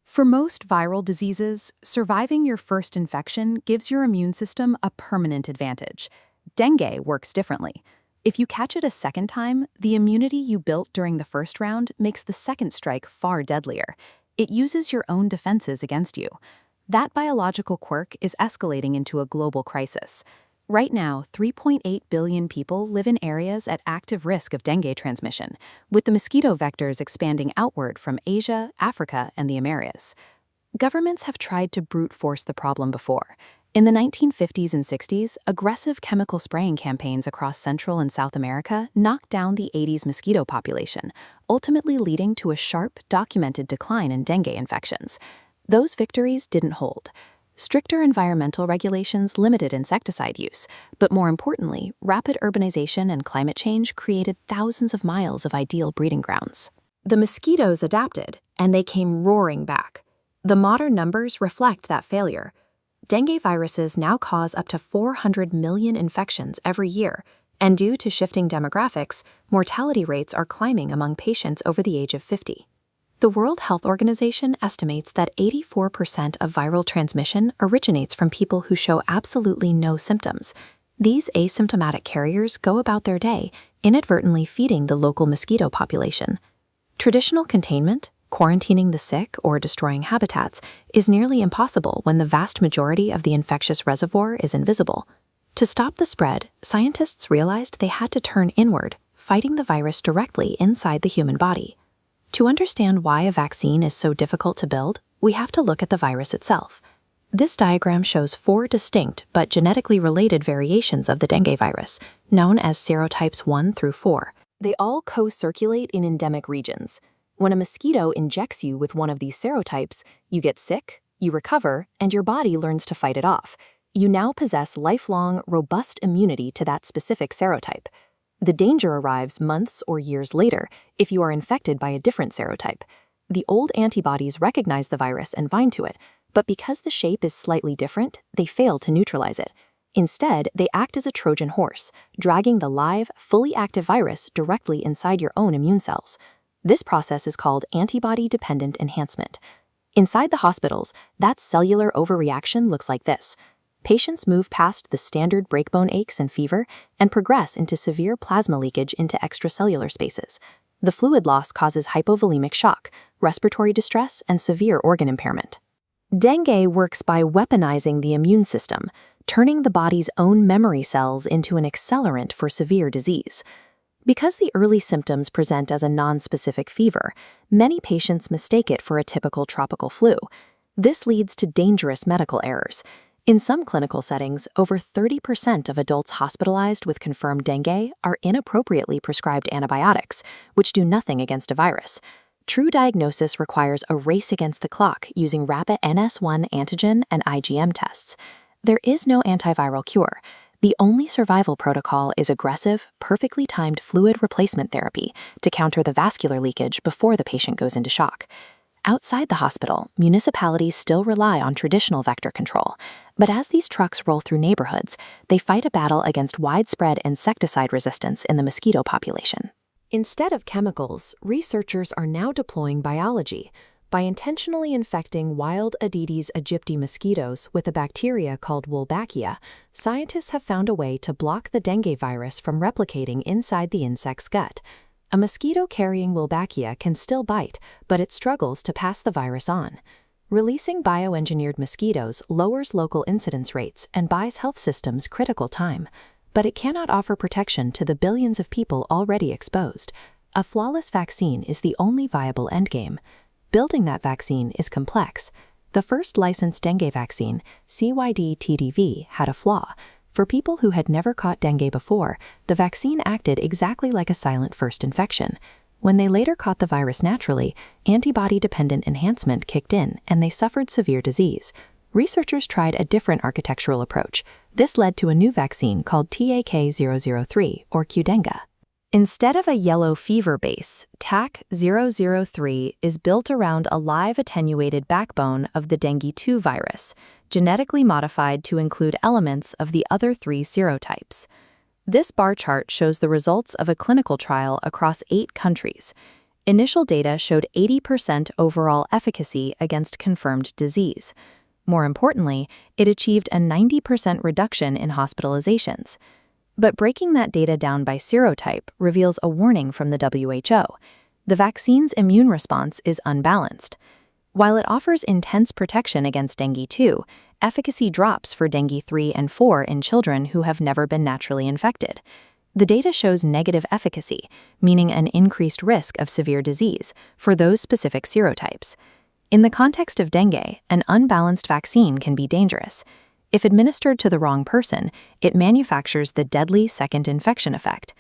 For most viral diseases, surviving your first infection gives your immune system a permanent advantage. Dengue works differently. If you catch it a second time, the immunity you built during the first round makes the second strike far deadlier. It uses your own defenses against you. That biological quirk is escalating into a global crisis. Right now, 3.8 billion people live in areas at active risk of dengue transmission, with the mosquito vectors expanding outward from Asia, Africa, and the Americas. Governments have tried to brute force the problem before. In the 1950s and 60s, aggressive chemical spraying campaigns across Central and South America knocked down the Aedes mosquito population, ultimately leading to a sharp, documented decline in dengue infections. Those victories didn't hold. Stricter environmental regulations limited insecticide use, but more importantly, rapid urbanization and climate change created thousands of miles of ideal breeding grounds. The mosquitoes adapted, and they came roaring back. The modern numbers reflect that failure. Dengue viruses now cause up to 400 million infections every year, and due to shifting demographics, mortality rates are climbing among patients over the age of 50. The World Health Organization estimates that 84% of viral transmission originates from people who show absolutely no symptoms. These asymptomatic carriers go about their day, inadvertently feeding the local mosquito population. Traditional containment, quarantining the sick or destroying habitats, is nearly impossible when the vast majority of the infectious reservoir is invisible. To stop the spread, scientists realized they had to turn inward, fighting the virus directly inside the human body. To understand why a vaccine is so difficult to build, we have to look at the virus itself. This diagram shows 4 distinct but genetically related variations of the dengue virus, known as serotypes 1 through 4. They all co-circulate in endemic regions. When a mosquito injects you with one of these serotypes, you get sick, you recover, and your body learns to fight it off. You now possess lifelong, robust immunity to that specific serotype. The danger arrives months or years later if you are infected by a different serotype. The old antibodies recognize the virus and bind to it, but because the shape is slightly different, they fail to neutralize it. Instead, they act as a Trojan horse, dragging the live, fully active virus directly inside your own immune cells. This process is called antibody-dependent enhancement. Inside the hospitals, that cellular overreaction looks like this. Patients move past the standard breakbone aches and fever and progress into severe plasma leakage into extracellular spaces. The fluid loss causes hypovolemic shock, respiratory distress, and severe organ impairment. Dengue works by weaponizing the immune system, turning the body's own memory cells into an accelerant for severe disease. Because the early symptoms present as a nonspecific fever, many patients mistake it for a typical tropical flu. This leads to dangerous medical errors. In some clinical settings, over 30% of adults hospitalized with confirmed dengue are inappropriately prescribed antibiotics, which do nothing against a virus. True diagnosis requires a race against the clock using rapid NS1 antigen and IgM tests. There is no antiviral cure. The only survival protocol is aggressive, perfectly timed fluid replacement therapy to counter the vascular leakage before the patient goes into shock. Outside the hospital, municipalities still rely on traditional vector control, but as these trucks roll through neighborhoods, they fight a battle against widespread insecticide resistance in the mosquito population. Instead of chemicals, researchers are now deploying biology. By intentionally infecting wild Aedes aegypti mosquitoes with a bacteria called Wolbachia, scientists have found a way to block the dengue virus from replicating inside the insect's gut. A mosquito carrying Wolbachia can still bite, but it struggles to pass the virus on. Releasing bioengineered mosquitoes lowers local incidence rates and buys health systems critical time, but it cannot offer protection to the billions of people already exposed. A flawless vaccine is the only viable endgame. Building that vaccine is complex. The first licensed dengue vaccine, CYD-TDV, had a flaw. For people who had never caught dengue before, the vaccine acted exactly like a silent first infection. When they later caught the virus naturally, antibody-dependent enhancement kicked in and they suffered severe disease. Researchers tried a different architectural approach. This led to a new vaccine called TAK-003, or Qdenga. Instead of a yellow fever base, TAK-003 is built around a live attenuated backbone of the dengue 2 virus, genetically modified to include elements of the other 3 serotypes. This bar chart shows the results of a clinical trial across 8 countries. Initial data showed 80% overall efficacy against confirmed disease. More importantly, it achieved a 90% reduction in hospitalizations. But breaking that data down by serotype reveals a warning from the WHO. The vaccine's immune response is unbalanced. While it offers intense protection against dengue 2, efficacy drops for dengue 3 and 4 in children who have never been naturally infected. The data shows negative efficacy, meaning an increased risk of severe disease, for those specific serotypes. In the context of dengue, an unbalanced vaccine can be dangerous. If administered to the wrong person, it manufactures the deadly second infection effect.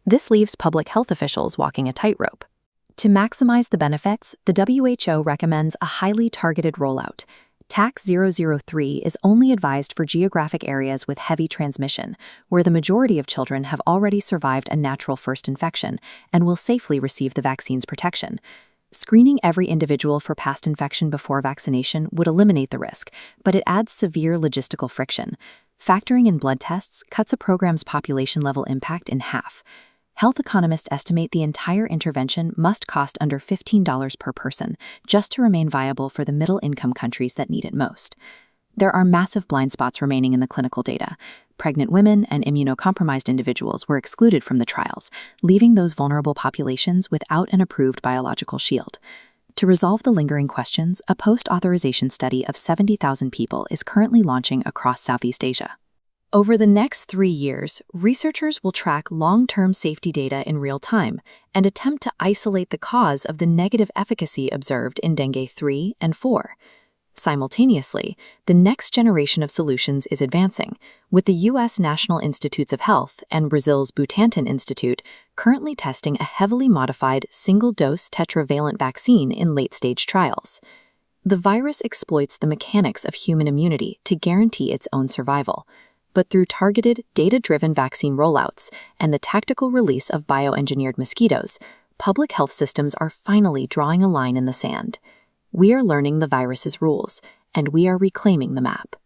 This leaves public health officials walking a tightrope. To maximize the benefits, the WHO recommends a highly targeted rollout. TAC 003 is only advised for geographic areas with heavy transmission, where the majority of children have already survived a natural first infection and will safely receive the vaccine's protection. Screening every individual for past infection before vaccination would eliminate the risk, but it adds severe logistical friction. Factoring in blood tests cuts a program's population-level impact in half. Health economists estimate the entire intervention must cost under $15 per person just to remain viable for the middle-income countries that need it most. There are massive blind spots remaining in the clinical data. Pregnant women and immunocompromised individuals were excluded from the trials, leaving those vulnerable populations without an approved biological shield. To resolve the lingering questions, a post-authorization study of 70,000 people is currently launching across Southeast Asia. Over the next 3 years, researchers will track long-term safety data in real time and attempt to isolate the cause of the negative efficacy observed in dengue 3 and 4. Simultaneously, the next generation of solutions is advancing, with the U.S. National Institutes of Health and Brazil's Butantan Institute currently testing a heavily modified single-dose tetravalent vaccine in late-stage trials. The virus exploits the mechanics of human immunity to guarantee its own survival. But through targeted, data-driven vaccine rollouts and the tactical release of bioengineered mosquitoes, public health systems are finally drawing a line in the sand. We are learning the virus's rules, and we are reclaiming the map.